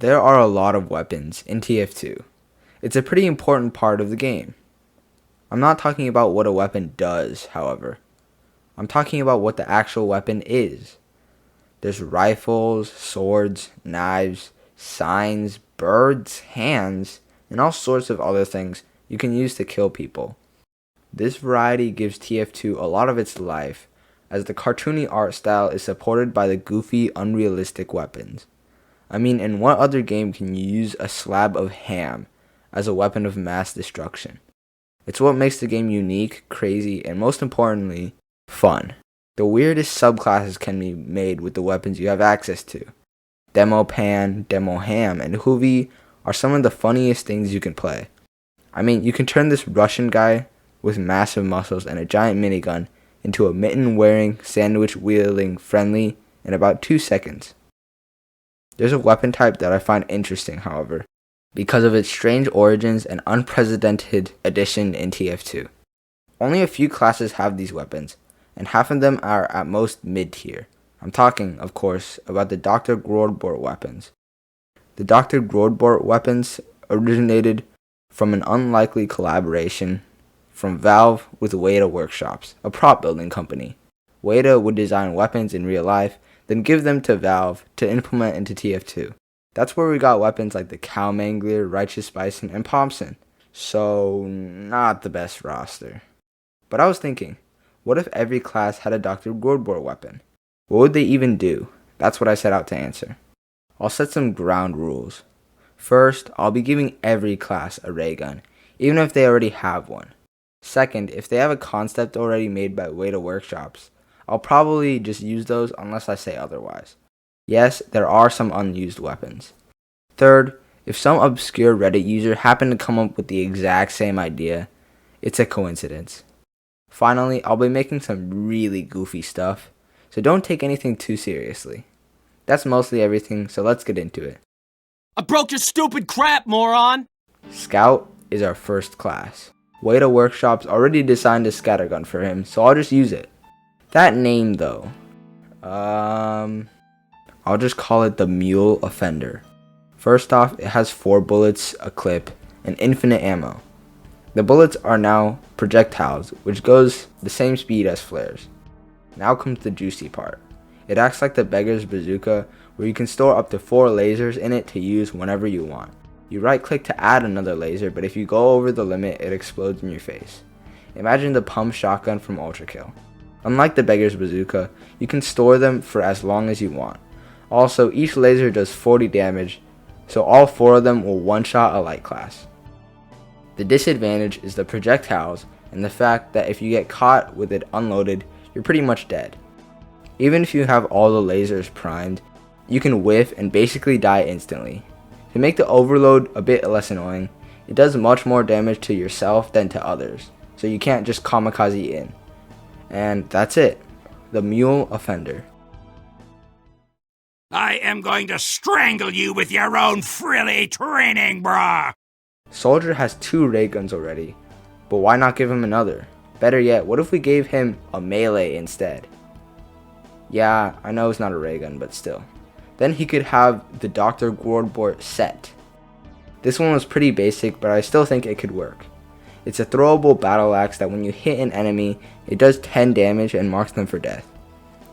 There are a lot of weapons in TF2. It's a pretty important part of the game. I'm not talking about what a weapon does, however. I'm talking about what the actual weapon is. There's rifles, swords, knives, signs, birds, hands, and all sorts of other things you can use to kill people. This variety gives TF2 a lot of its life, as the cartoony art style is supported by the goofy, unrealistic weapons. I mean, in what other game can you use a slab of ham as a weapon of mass destruction? It's what makes the game unique, crazy, and most importantly, fun. The weirdest subclasses can be made with the weapons you have access to. Demo Pan, Demo Ham, and Hoovy are some of the funniest things you can play. I mean, you can turn this Russian guy with massive muscles and a giant minigun into a mitten-wearing, sandwich-wielding friendly in about 2 seconds. There's a weapon type that I find interesting, however, because of its strange origins and unprecedented addition in TF2. Only a few classes have these weapons, and half of them are at most mid-tier. I'm talking, of course, about the Dr. Grodbort weapons. The Dr. Grodbort weapons originated from an unlikely collaboration from Valve with Weta Workshops, a prop building company. Weta would design weapons in real life, then give them to Valve to implement into TF2. That's where we got weapons like the Cow Mangler, Righteous Bison, and Thompson. So, not the best roster. But I was thinking, what if every class had a Dr. Grodbort weapon? What would they even do? That's what I set out to answer. I'll set some ground rules. First, I'll be giving every class a ray gun, even if they already have one. Second, if they have a concept already made by Weta Workshops, I'll probably just use those unless I say otherwise. Yes, there are some unused weapons. Third, if some obscure Reddit user happened to come up with the exact same idea, it's a coincidence. Finally, I'll be making some really goofy stuff, so don't take anything too seriously. That's mostly everything, so let's get into it. I broke your stupid crap, moron! Scout is our first class. Weta Workshops already designed a scattergun for him, so I'll just use it. That name though, I'll just call it the Mule Offender. First off, it has 4 bullets, a clip, and infinite ammo. The bullets are now projectiles, which goes the same speed as flares. Now comes the juicy part. It acts like the beggar's bazooka, where you can store up to 4 lasers in it to use whenever you want. You right click to add another laser, but if you go over the limit, it explodes in your face. Imagine the pump shotgun from Ultra Kill. Unlike the beggar's bazooka, you can store them for as long as you want. Also, each laser does 40 damage, so all 4 of them will one-shot a light class. The disadvantage is the projectiles and the fact that if you get caught with it unloaded, you're pretty much dead. Even if you have all the lasers primed, you can whiff and basically die instantly. To make the overload a bit less annoying, it does much more damage to yourself than to others, so you can't just kamikaze in. And that's it, the Mule Offender. I am going to strangle you with your own frilly training bra! Soldier has 2 ray guns already, but why not give him another? Better yet, what if we gave him a melee instead? Yeah, I know it's not a ray gun, but still. Then he could have the Dr. Grodbort set. This one was pretty basic, but I still think it could work. It's a throwable battle axe that when you hit an enemy, it does 10 damage and marks them for death.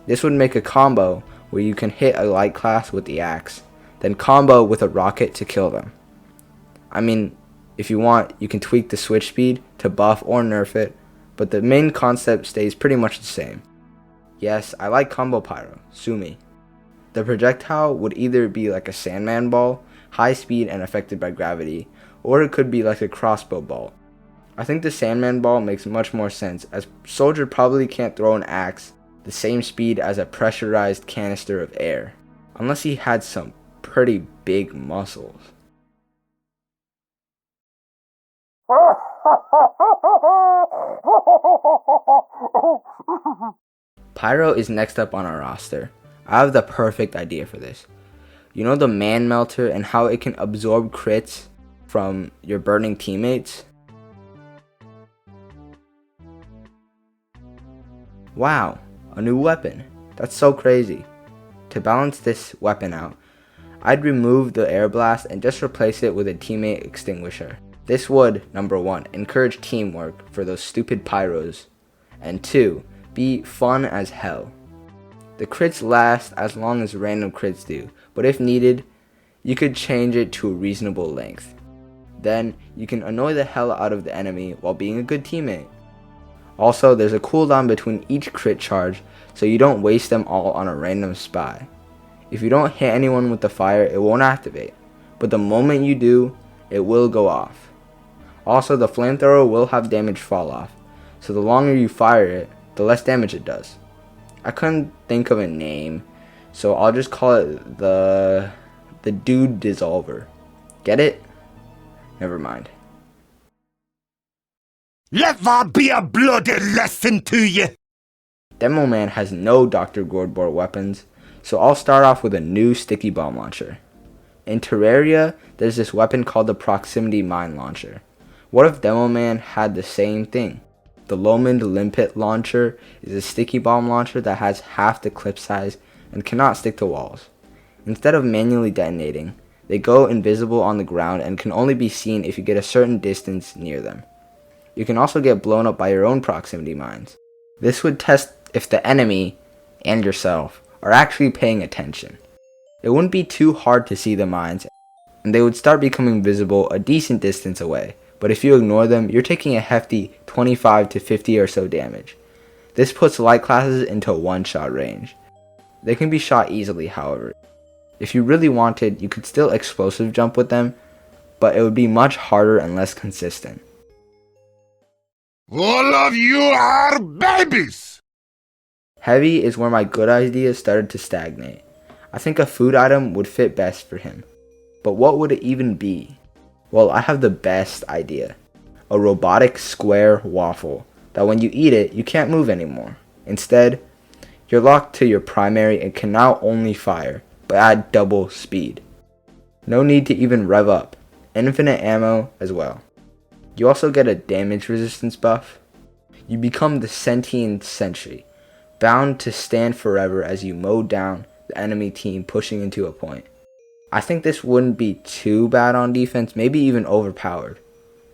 This would make a combo where you can hit a light class with the axe, then combo with a rocket to kill them. I mean, if you want, you can tweak the switch speed to buff or nerf it, but the main concept stays pretty much the same. Yes, I like combo Pyro, sue me. The projectile would either be like a Sandman ball, high speed and affected by gravity, or it could be like a crossbow ball. I think the Sandman ball makes much more sense, as Soldier probably can't throw an axe the same speed as a pressurized canister of air, unless he had some pretty big muscles. Pyro is next up on our roster. I have the perfect idea for this. You know the Man Melter and how it can absorb crits from your burning teammates? Wow, a new weapon. That's so crazy. To balance this weapon out, I'd remove the air blast and just replace it with a teammate extinguisher. This would, number 1, encourage teamwork for those stupid pyros, and 2, be fun as hell. The crits last as long as random crits do, but if needed, you could change it to a reasonable length. Then, you can annoy the hell out of the enemy while being a good teammate. Also, there's a cooldown between each crit charge, so you don't waste them all on a random spy. If you don't hit anyone with the fire, it won't activate, but the moment you do, it will go off. Also, the flamethrower will have damage fall off, so the longer you fire it, the less damage it does. I couldn't think of a name, so I'll just call it the Dude Dissolver. Get it? Never mind. Let that be a bloody lesson to you! Demo Man has no Dr. Gordbort weapons, so I'll start off with a new sticky bomb launcher. In Terraria, there's this weapon called the Proximity Mine Launcher. What if Demo Man had the same thing? The Lomond Limpet Launcher is a sticky bomb launcher that has half the clip size and cannot stick to walls. Instead of manually detonating, they go invisible on the ground and can only be seen if you get a certain distance near them. You can also get blown up by your own proximity mines. This would test if the enemy, and yourself, are actually paying attention. It wouldn't be too hard to see the mines, and they would start becoming visible a decent distance away, but if you ignore them, you're taking a hefty 25 to 50 or so damage. This puts light classes into one-shot range. They can be shot easily, however. If you really wanted, you could still explosive jump with them, but it would be much harder and less consistent. All of you are babies! Heavy is where my good ideas started to stagnate. I think a food item would fit best for him. But what would it even be? Well, I have the best idea. A robotic square waffle that when you eat it, you can't move anymore. Instead, you're locked to your primary and can now only fire, but add double speed. No need to even rev up. Infinite ammo as well. You also get a damage resistance buff. You become the sentient sentry, bound to stand forever as you mow down the enemy team pushing into a point. I think this wouldn't be too bad on defense, maybe even overpowered.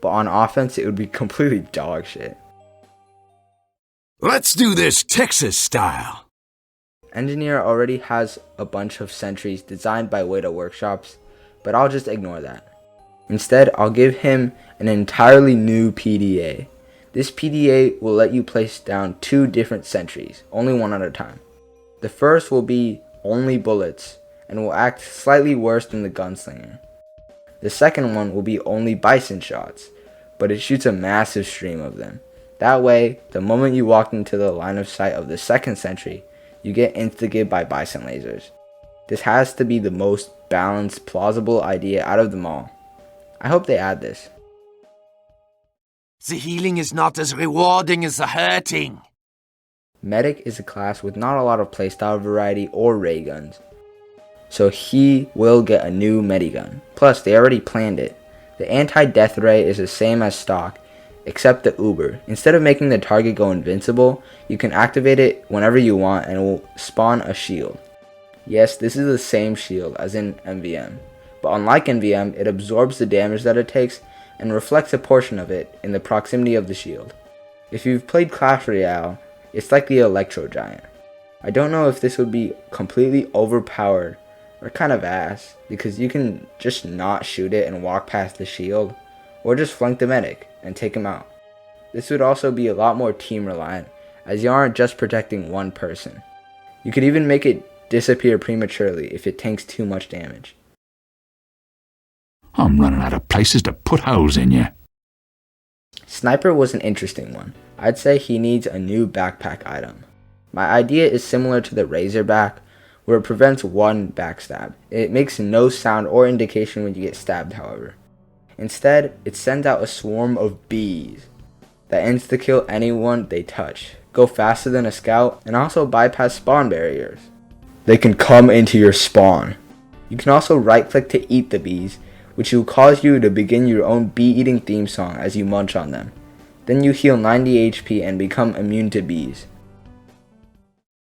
But on offense, it would be completely dog shit. Let's do this Texas style. Engineer already has a bunch of sentries designed by Weta Workshops, but I'll just ignore that. Instead, I'll give him an entirely new PDA. This PDA will let you place down 2 different sentries, only one at a time. The first will be only bullets, and will act slightly worse than the gunslinger. The second one will be only bison shots, but it shoots a massive stream of them. That way, the moment you walk into the line of sight of the second sentry, you get instigated by bison lasers. This has to be the most balanced, plausible idea out of them all. I hope they add this. The healing is not as rewarding as the hurting. Medic is a class with not a lot of playstyle variety or ray guns, so he will get a new medigun. Plus, they already planned it. The anti-death ray is the same as stock, except the Uber. Instead of making the target go invincible, you can activate it whenever you want and it will spawn a shield. Yes, this is the same shield as in MVM, but unlike MVM, it absorbs the damage that it takes and reflects a portion of it in the proximity of the shield. If you've played Clash Royale, it's like the Electro Giant. I don't know if this would be completely overpowered or kind of ass, because you can just not shoot it and walk past the shield, or just flank the medic and take him out. This would also be a lot more team reliant, as you aren't just protecting one person. You could even make it disappear prematurely if it tanks too much damage. I'm running out of places to put holes in you. Sniper was an interesting one. I'd say he needs a new backpack item. My idea is similar to the Razorback, where it prevents one backstab. It makes no sound or indication when you get stabbed, however. Instead, it sends out a swarm of bees that insta-kill anyone they touch, go faster than a scout, and also bypass spawn barriers. They can come into your spawn. You can also right-click to eat the bees, which will cause you to begin your own bee-eating theme song as you munch on them. Then you heal 90 HP and become immune to bees.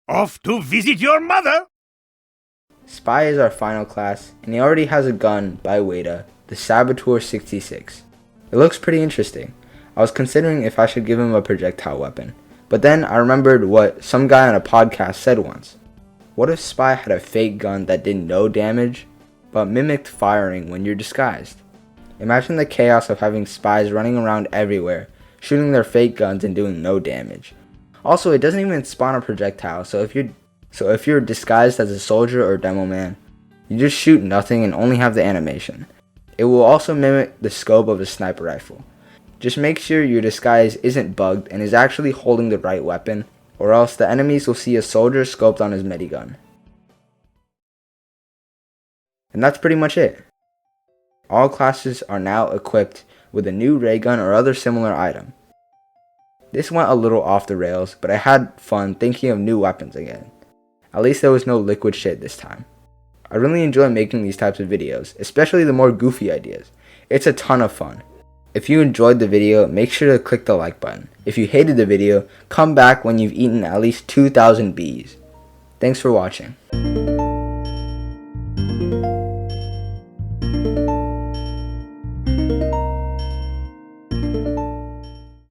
Off to visit your mother? Spy is our final class, and he already has a gun by Weta, the Saboteur 66. It looks pretty interesting. I was considering if I should give him a projectile weapon, but then I remembered what some guy on a podcast said once. What if Spy had a fake gun that did no damage, but mimicked firing when you're disguised? Imagine the chaos of having spies running around everywhere, shooting their fake guns and doing no damage. Also, it doesn't even spawn a projectile, so if you're disguised as a soldier or demo man, you just shoot nothing and only have the animation. It will also mimic the scope of a sniper rifle. Just make sure your disguise isn't bugged and is actually holding the right weapon, or else the enemies will see a soldier scoped on his medigun. And that's pretty much it. All classes are now equipped with a new ray gun or other similar item. This went a little off the rails, but I had fun thinking of new weapons again. At least there was no liquid shit this time. I really enjoy making these types of videos, especially the more goofy ideas. It's a ton of fun. If you enjoyed the video, make sure to click the like button. If you hated the video, come back when you've eaten at least 2,000 bees. Thanks for watching.